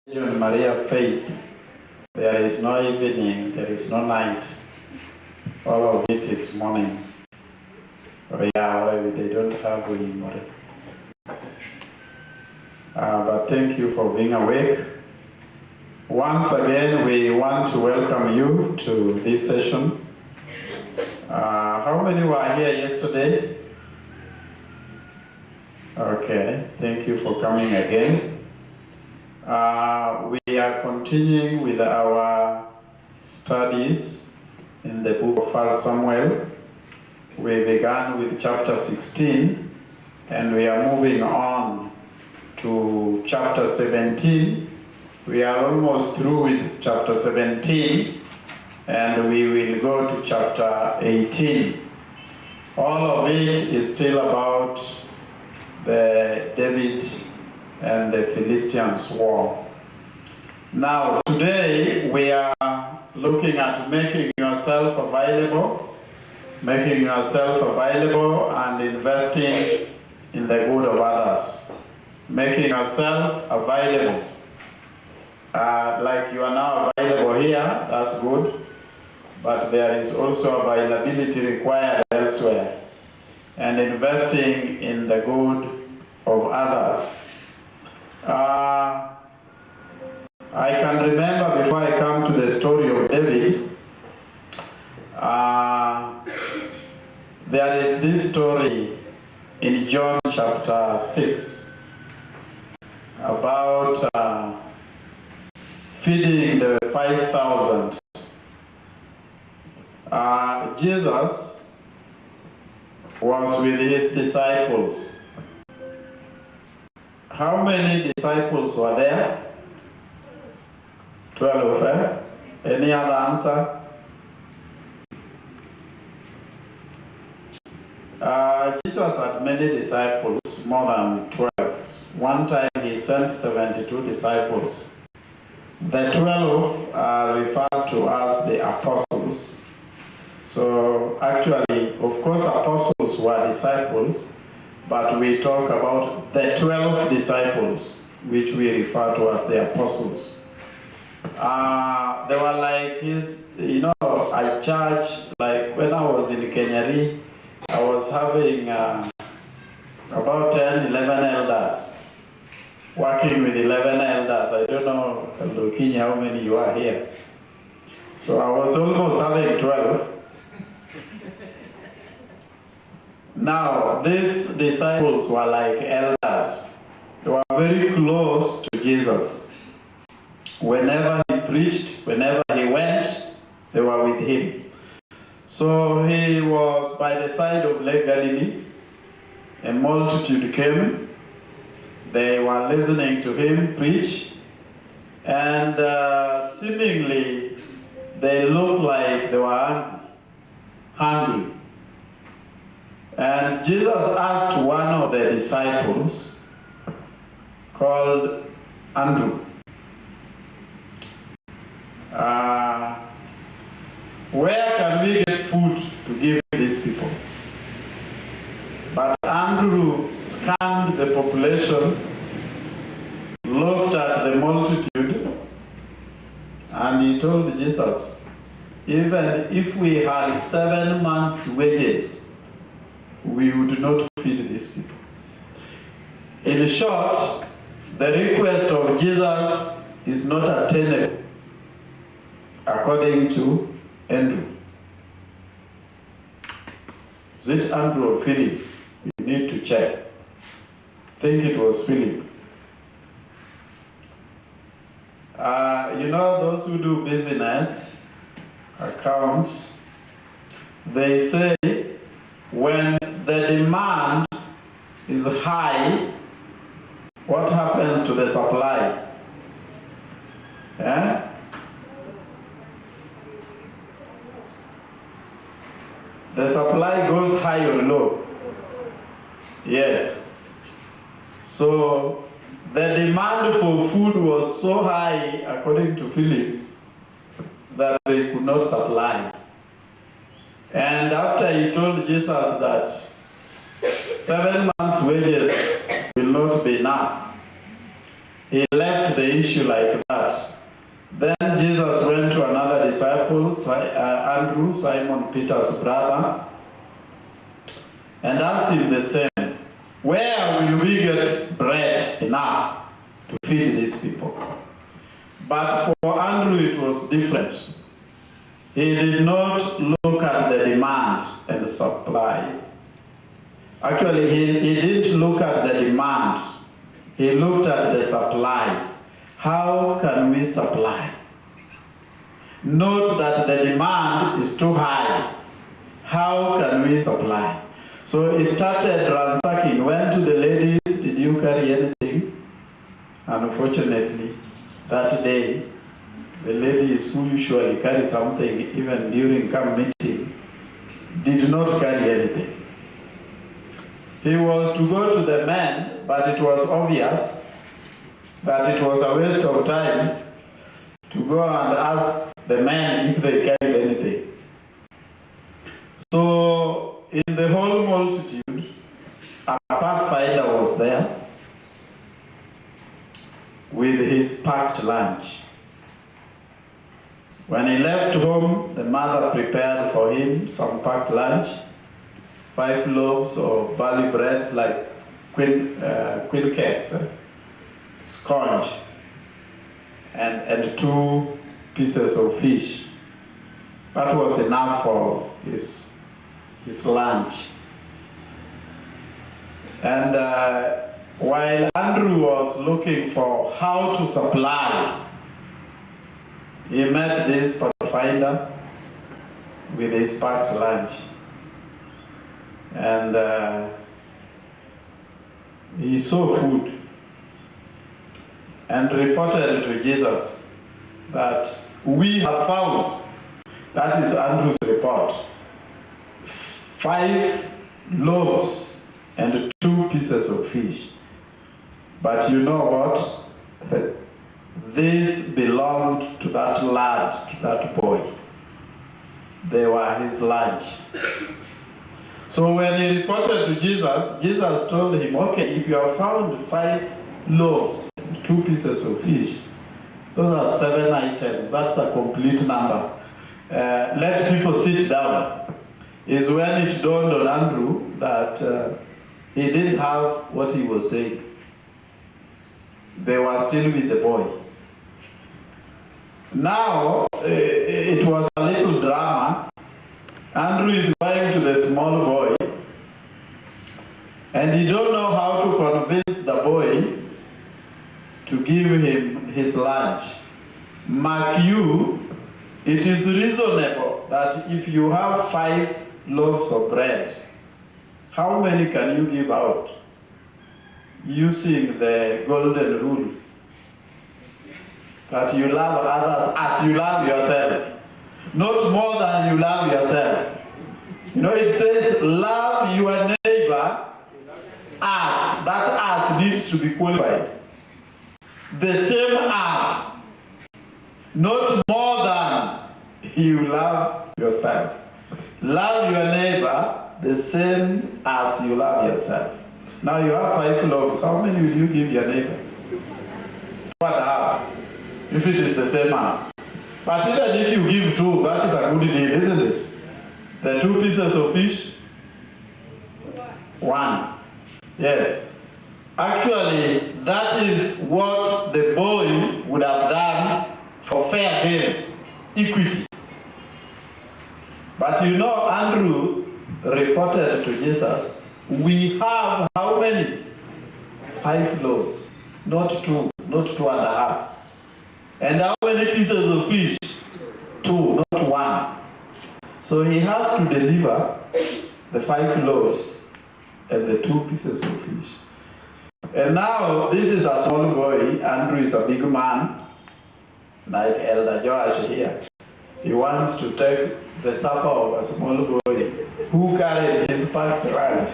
Virgin Maria faith, there is no evening, there is no night. All of it is morning. They don't have anymore. But thank you for being awake. Once again, we want to welcome you to this session. How many were here yesterday? Okay, thank you for coming again. We are continuing with our studies in the book of 1 Samuel. We began with chapter 16 and we are moving on to chapter 17. We are almost through with chapter 17 and we will go to chapter 18. All of it is still about the David and the Philistines' war. Now, today we are looking at making yourself available and investing in the good of others. Making yourself available. Like you are now available here, that's good, but there is also availability required elsewhere. And investing in the good of others. I can remember before I come to the story of David, there is this story in John chapter 6 about feeding the 5,000. Jesus was with his disciples. How many disciples were there? 12, eh? Any other answer? Jesus had many disciples, more than 12. One time he sent 72 disciples. The 12 are referred to as the apostles. So actually, of course, apostles were disciples, but we talk about the 12 disciples, which we refer to as the apostles. They were like a church, like when I was in Kenyari, I was having about 10, 11 elders, working with 11 elders. I don't know, Lukinya, how many you are here. So I was almost having 12. Now, these disciples were like elders. They were very close to Jesus. Whenever he preached, whenever he went, they were with him. So he was by the side of Lake Galilee. A multitude came. They were listening to him preach. And seemingly, they looked like they were hungry. And Jesus asked one of the disciples, called Andrew, where can we get food to give these people? But Andrew scanned the population, looked at the multitude, and he told Jesus, even if we had 7 months' wages, we would not feed these people. In short, the request of Jesus is not attainable, according to Andrew. Is it Andrew or Philip? You need to check. I think it was Philip. Those who do business, accounts, they say when the demand is high, what happens to the supply? Yeah? The supply goes high or low? Yes. So the demand for food was so high, according to Philip, that they could not supply. And after he told Jesus that 7 months' wages will not be enough, he left the issue like that. Then Jesus went to another disciple, Andrew, Simon Peter's brother, and asked him the same, where will we get bread enough to feed these people? But for Andrew it was different. He did not look at the demand and supply. Actually, he didn't look at the demand. He looked at the supply. How can we supply? Note that the demand is too high. How can we supply? So he started ransacking, went to the ladies, did you carry anything? Unfortunately, that day, the ladies who usually carry something, even during camp meeting, did not carry anything. He was to go to the men, but it was obvious that it was a waste of time to go and ask the men if they carried anything. So, in the whole multitude, a pathfinder was there with his packed lunch. When he left home, the mother prepared for him some packed lunch, 5 loaves of barley bread like quail cakes, sponge, and 2 pieces of fish. That was enough for his lunch. And while Andrew was looking for how to supply, he met this pathfinder with his packed lunch. And he saw food and reported to Jesus that we have found, that is Andrew's report, 5 loaves and 2 pieces of fish. But you know what? This belonged to that lad, to that boy. They were his lunch. So when he reported to Jesus, Jesus told him, okay, if you have found 5 loaves, 2 pieces of fish, those are 7 items. That's a complete number. Let people sit down. Is when it dawned on Andrew that he didn't have what he was saying. They were still with the boy. Now, it was a little drama. Andrew is going to the small boy, and he don't know how to convince the boy to give him his lunch. Mark you, it is reasonable that if you have 5 loaves of bread, how many can you give out? Using the golden rule that you love others as you love yourself, not more than you love yourself. You know, it says love your neighbor as, that as needs to be qualified. The same as, not more than you love yourself. Love your neighbor the same as you love yourself. Now you have 5 loaves. How many will you give your neighbor? 2.5, if it is the same as. But even if you give 2, that is a good deal, isn't it? The 2 pieces of fish? 1. Yes. Actually, that is what the boy would have done for fair game, equity. But you know, Andrew reported to Jesus, we have how many? 5 loaves, not 2, not 2.5. And how many pieces of fish? 2, not 1. So he has to deliver the 5 loaves and the 2 pieces of fish. And now this is a small boy. Andrew is a big man, like Elder Joash here. He wants to take the supper of a small boy who carried his packed lunch.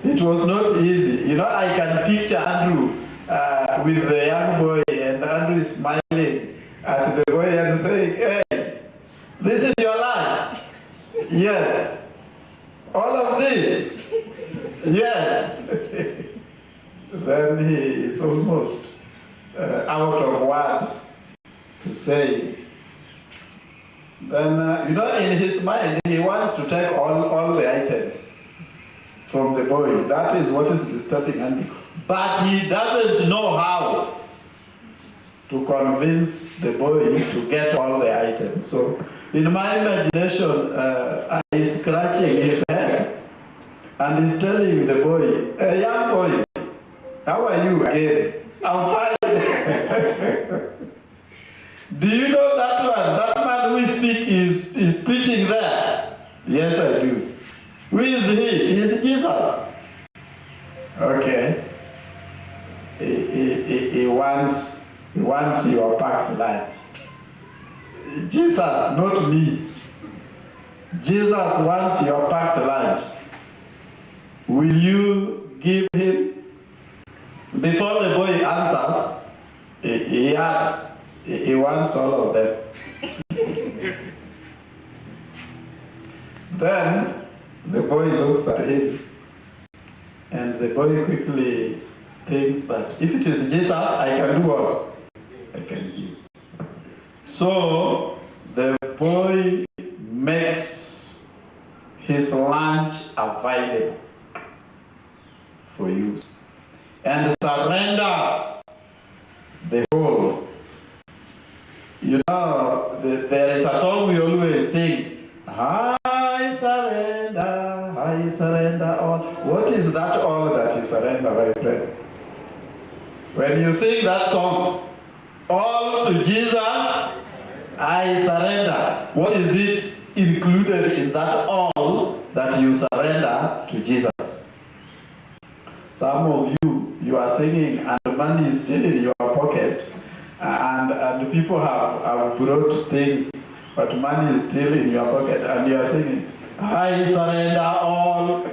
It was not easy. You know, I can picture Andrew with the young boy, and Andrew is smiling at the boy and saying, hey, this is your lunch? Yes. All of this? Yes. then he is almost out of words to say. Then, in his mind, he wants to take all the items from the boy. That is what is disturbing him. But he doesn't know how to convince the boy to get all the items. So, in my imagination, he's scratching his head and he's telling the boy, "Hey, young boy, how are you again?" "I'm fine." "Do you know that one? That man who is preaching there?" "Yes, I do." "Who is he?" "He's Jesus." "Okay." He wants your packed lunch. "Jesus, not me. Jesus wants your packed lunch. Will you give him?" Before the boy answers, he adds, he wants all of them. Then the boy looks at him, and the boy quickly thinks that if it is Jesus, I can do what? I can give. So the boy makes his lunch available for use and surrenders the whole. There is a song we always sing, I surrender all. What is that all that you surrender, my friend? When you sing that song, all to Jesus, I surrender. What is it included in that all that you surrender to Jesus? Some of you are singing and money is still in your pocket, and people have brought things, but money is still in your pocket, and you are singing, I surrender all.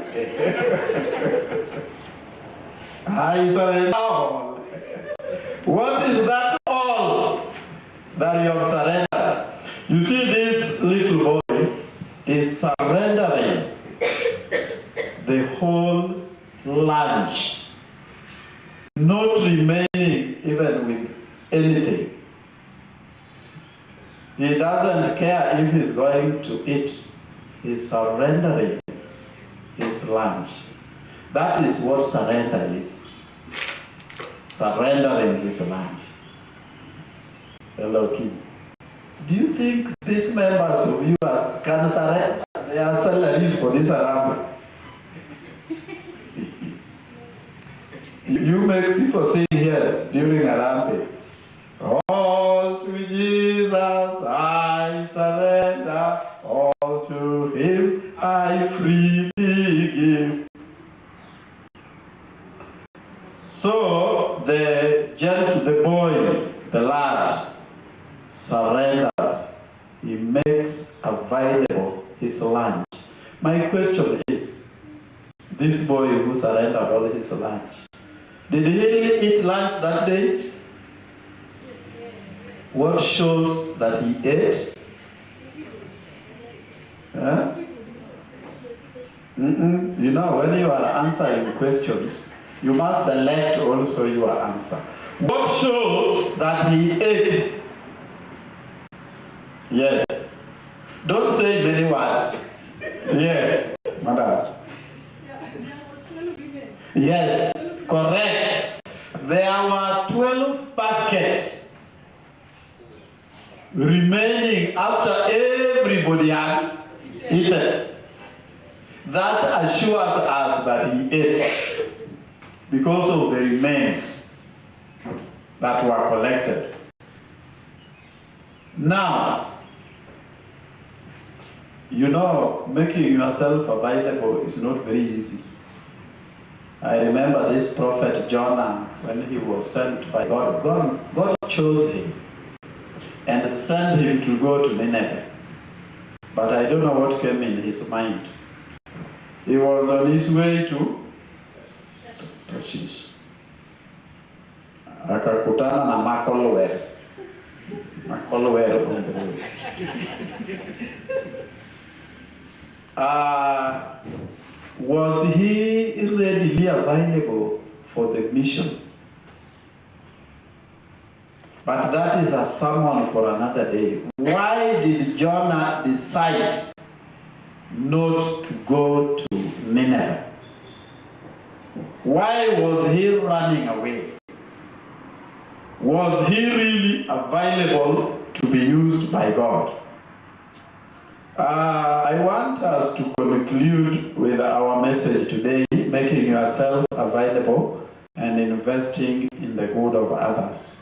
I surrender all. What is that all that you have surrendered? You see, this little boy is surrendering the whole lunch, not remaining even with anything. He doesn't care if he's going to eat. He's surrendering his lunch. That is what surrender is. Surrendering his lunch. Hello, Kim. Do you think these members of yours can surrender their salaries for this around? You make people sing here during Arambe. All to Jesus I surrender, all to him I freely give. So the boy, the lad, surrenders. He makes available his lunch. My question is, this boy who surrendered all his lunch, did he eat lunch that day? Yes. What shows that he ate? Huh? When you are answering questions, you must select also your answer. What shows that he ate? Yes. Don't say many words. Yes, madam. Yes, correct. There were 12 baskets remaining after everybody had eaten. That assures us that he ate because of the remains that were collected. Now, making yourself available is not very easy. I remember this prophet Jonah, when he was sent by God. God chose him and sent him to go to Nineveh. But I don't know what came in his mind. He was on his way to Tarshish. Akakutana na Olwayo. Olwayo on the road. Was he readily available for the mission. But that is a sermon for another day. Why did Jonah decide not to go to Nineveh? Why was he running away? Was he really available to be used by God? I want us to conclude with our message today, making yourself available and investing in the good of others.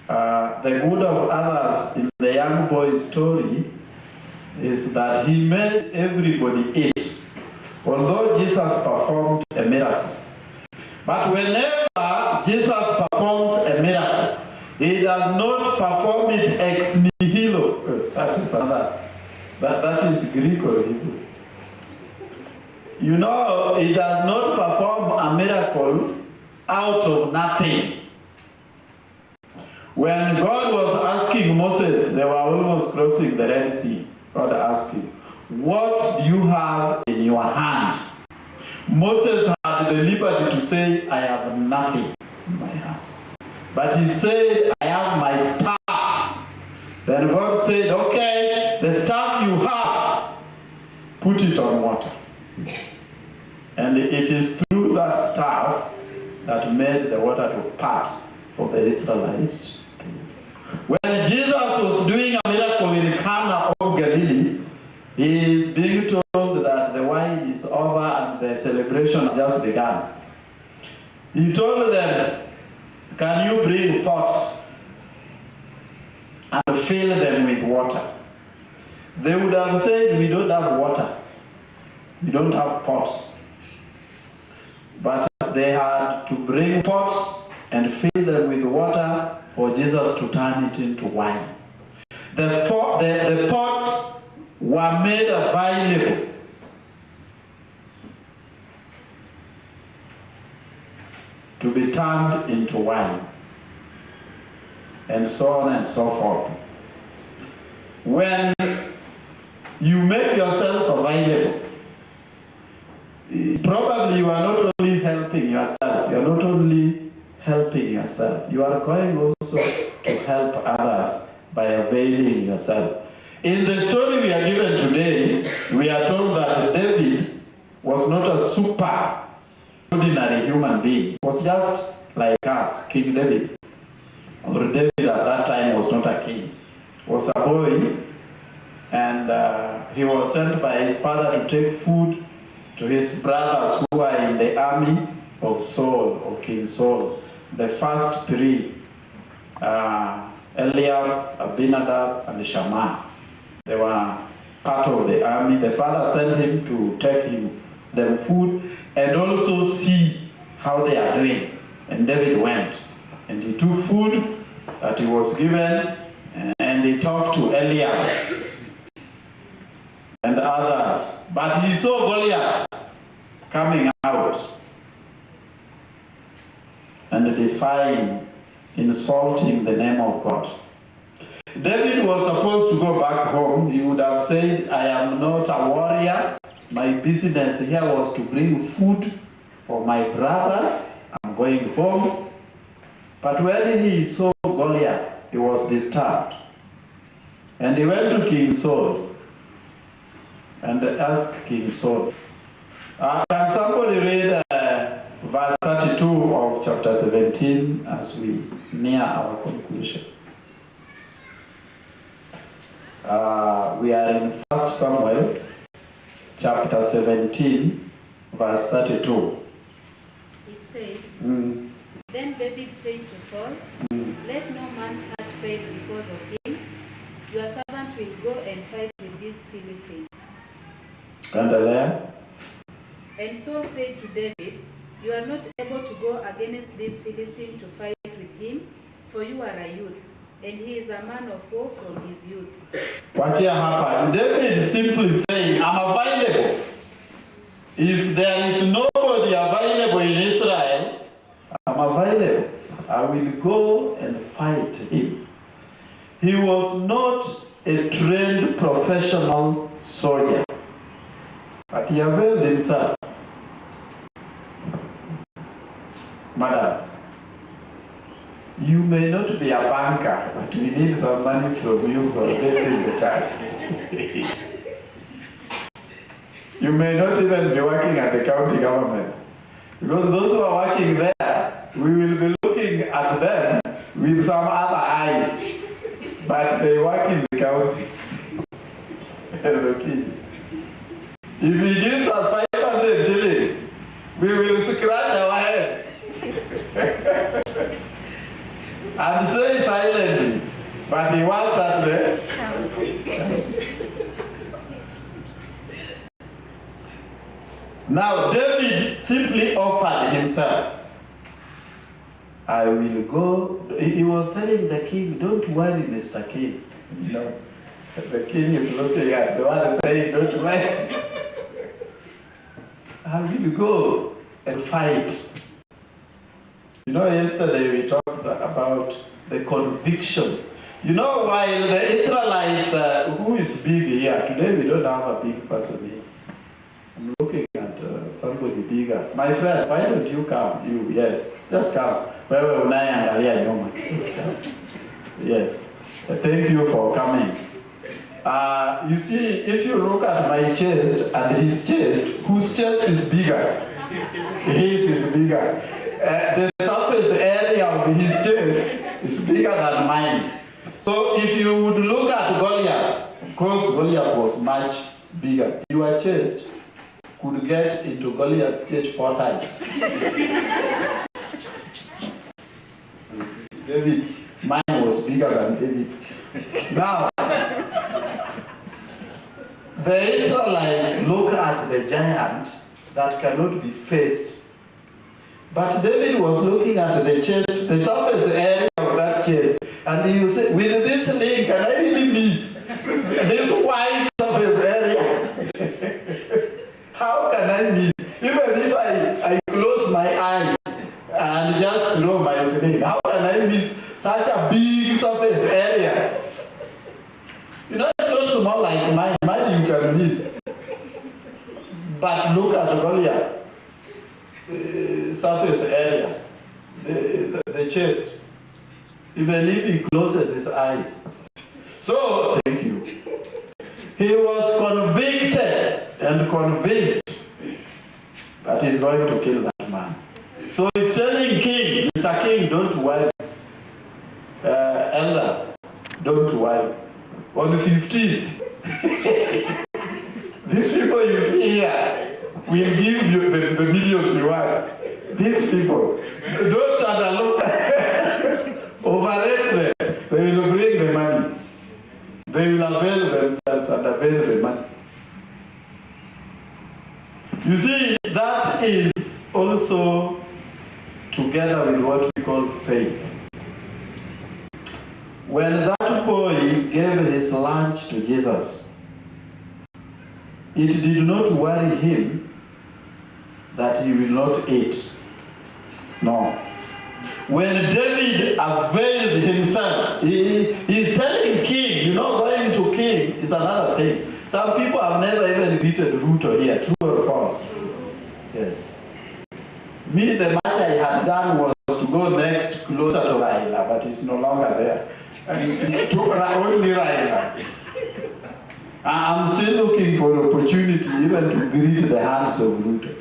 The good of others in the young boy's story is that he made everybody eat, although Jesus performed a miracle. But whenever Jesus performs a miracle, he does not perform it ex nihilo. That is another. That is Greek or Hebrew. You know, he does not perform a miracle out of nothing. When God was asking Moses, they were almost crossing the Red Sea. God asked him, "What do you have in your hand?" Moses had the liberty to say, "I have nothing in my hand." But he said, "I have my staff." Then God said, "Okay, the staff you have, put it on water." And it is through that staff that made the water to part for the Israelites. When Jesus was doing a miracle in Cana of Galilee, he is being told that the wine is over and the celebration has just begun. He told them, "Can you bring pots and fill them with water?" They would have said, "We don't have water. We don't have pots." But they had to bring pots and fill them with water for Jesus to turn it into wine. The pots were made available to be turned into wine, and so on and so forth. When you make yourself available, probably you are not only helping yourself, you are not only helping yourself, you are going also to help others by availing yourself. In the story we are given today, we are told that David was not a super ordinary human being. He was just like us, King David. Or David at that time was not a king. He was a boy, and he was sent by his father to take food to his brothers who were in the army of Saul, of King Saul. The first three, Eliab, Abinadab, and Shammah. They were part of the army. The father sent him to take them food and also see how they are doing. And David went, and he took food that he was given, and he talked to Eliab and others. But he saw Goliath coming out and defying, insulting the name of God. David was supposed to go back home. He would have said, "I am not a warrior. My business here was to bring food for my brothers. I'm going home." But when he saw Goliath, he was disturbed. And he went to King Saul and asked King Saul. Can somebody read verse 32 of chapter 17 as we near our conclusion? We are in 1 Samuel chapter 17, verse 32. It says, Then David said to Saul, Let no man's heart fail because of him. Your servant will go and fight with this Philistine. And Saul said to David, You are not able to go against this Philistine to fight with him, for you are a youth, and he is a man of war from his youth. What here happened? David is simply saying, I'm available. If there is nobody available in Israel, I'm available. I will go and fight him. He was not a trained professional soldier, but he availed himself. Madam, you may not be a banker, but we need some money from you for building the church. You may not even be working at the county government. Because those who are working there, we will be looking at them with some other eyes. But they work in the county. If he gives us 500 shillings, we will scratch our heads. And say silently, but he works at the county. Now, David simply offered himself. I will go. He was telling the king, don't worry, Mr. King. You know, the king is looking at the one saying, don't worry. I will go and fight. You know, yesterday we talked about the conviction. You know, while the Israelites, who is big here, today we don't have a big person here. I'm looking at somebody bigger. My friend, why don't you come? You, yes, just come. Just come. Yes, thank you for coming. You see, if you look at my chest and his chest, whose chest is bigger? His is bigger. The surface area of his chest is bigger than mine. So if you would look at Goliath, of course Goliath was much bigger. Your chest could get into Goliath's chest 4 times. David, mine was bigger than David. Now, the Israelites look at the giant that cannot be faced. But David was looking at the chest, the surface area of that chest, and you say, with this link, can I really miss this wide surface area? How can I miss? Even if I close my eyes and just close my sling, how can I miss such a big surface area? You know, it's not small like mine. Mine you can miss. But look at Goliath. Surface area, the chest, even if he closes his eyes. So, thank you. He was convicted and convinced that he's going to kill that man. So he's telling King, Mr. King, don't worry. Elder, don't worry. On the 15th, these people you see here will give you the millions you want. These people, don't underlook, overrate them. They will bring the money. They will avail themselves and avail the money. You see, that is also together with what we call faith. When that boy gave his lunch to Jesus, it did not worry him that he will not eat. No. When David availed himself, he's telling king, you know, going to king is another thing. Some people have never even beaten Ruto here, true or false? Yes. Me, the match I had done was to go next closer to Raila, but it's no longer there. And to only Raila. I'm still looking for opportunity even to greet the hands of Ruto.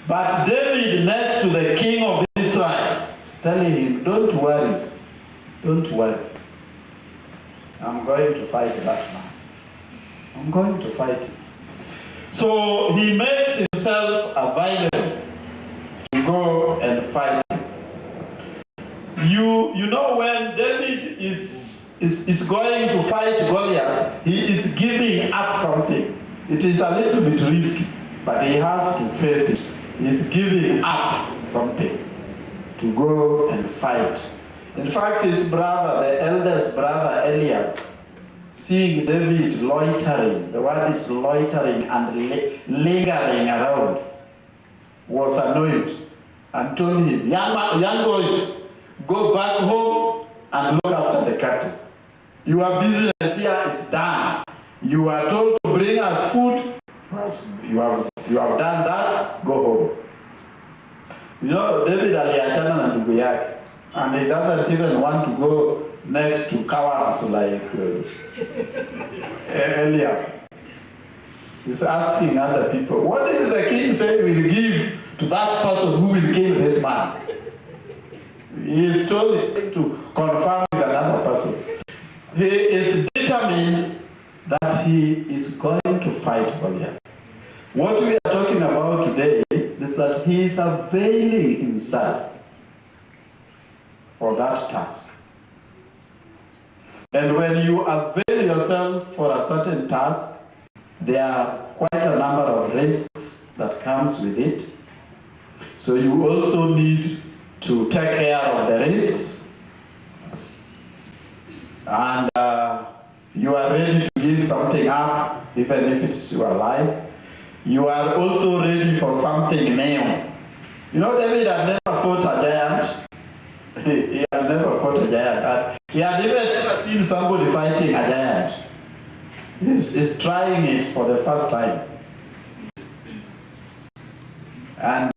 But David, next to the king of Israel, telling him, don't worry, don't worry. I'm going to fight that man. I'm going to fight him. So he makes himself available to go and fight him. You know, when David is going to fight Goliath, he is giving up something. It is a little bit risky, but he has to face it. He's giving up something to go and fight. In fact, his brother, the eldest brother, Eliab, seeing David loitering, the word is loitering and lingering around, was annoyed and told him, young boy, go back home and look after the cattle. Your business here is done. You are told to bring us food. You have done that, go home. You know, David aliachana na ndugu yake, and he doesn't even want to go next to cowards like Eliab. He's asking other people, what did the king say we'll give to that person who will kill this man? He is told to confirm with another person. He is determined that he is going to fight Goliath. What we are talking about today is that he is availing himself for that task. And when you avail yourself for a certain task, there are quite a number of risks that comes with it. So you also need to take care of the risks. And you are ready to give something up, even if it's your life. You are also ready for something new. You know, David had never fought a giant. He had never fought a giant. He had even never seen somebody fighting a giant. He's trying it for the first time. And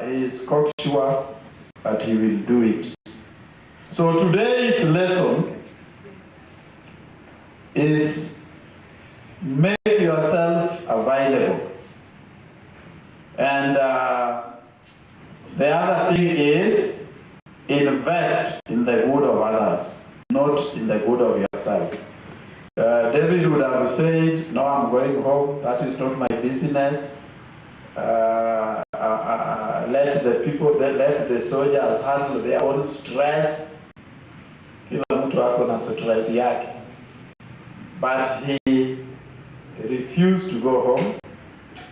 he is cocksure that he will do it. So today's lesson is make yourself available. And the other thing is invest in the good of others, not in the good of yourself. David would have said, no, I'm going home, that is not my business. Let the people, let the soldiers handle their own stress. Kila mtu ako na stress yake. But he refused to go home.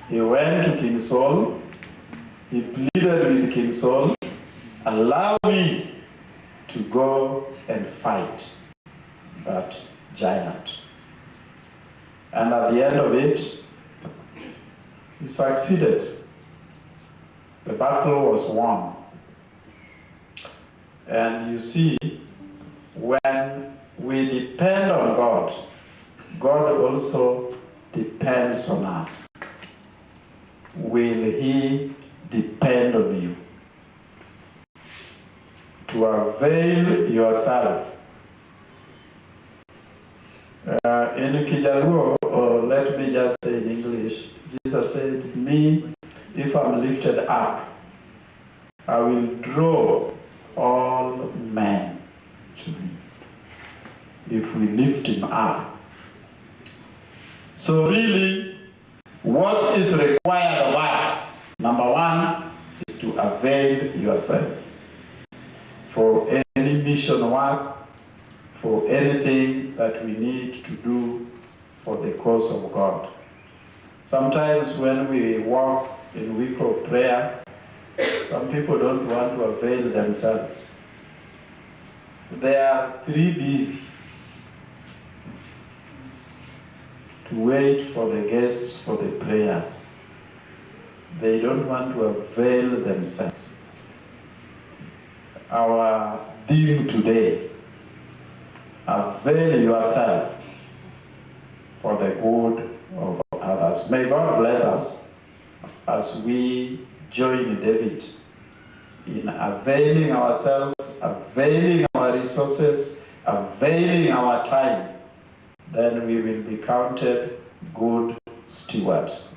He went to King Saul. He pleaded with King Saul, allow me to go and fight that giant. And at the end of it, he succeeded. The battle was won. And you see, when we depend on God, God also depends on us. Will He depend on you? To avail yourself. In Kijaluo, or let me just say in English, Jesus said, me, if I'm lifted up, I will draw all men to me. If we lift Him up. So really, what is required of us, number one, is to avail yourself for any mission work, for anything that we need to do for the cause of God. Sometimes when we walk in week of prayer, some people don't want to avail themselves. They are too busy to wait for the guests for the prayers. They don't want to avail themselves. Our theme today, avail yourself for the good of others. May God bless us as we join David in availing ourselves, availing our resources, availing our time. Then we will be counted good stewards.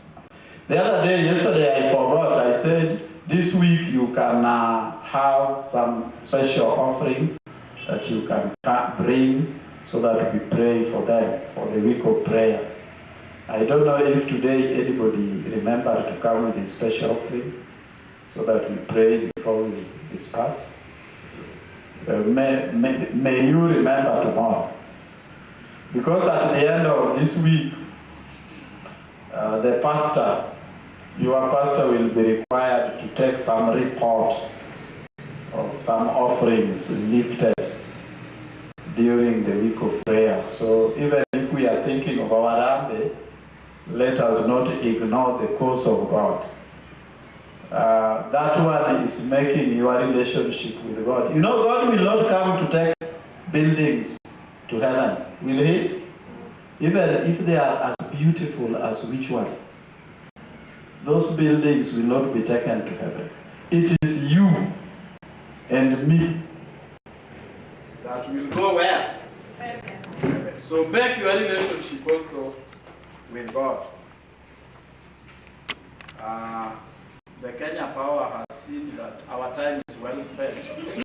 The other day, yesterday, I forgot. I said, this week you can have some special offering that you can bring so that we pray for them, for the week of prayer. I don't know if today anybody remembered to come with a special offering so that we pray before we discuss. May you remember tomorrow. Because at the end of this week, the pastor, your pastor will be required to take some report of some offerings lifted during the week of prayer. So even if we are thinking of our Rambe, let us not ignore the cause of God. That one is making your relationship with God. You know, God will not come to take buildings to heaven, will He? Even if they are as beautiful as which one? Those buildings will not be taken to heaven. It is you and me that will go where? So make your relationship also with God. The Kenya power has seen that our time is well spent.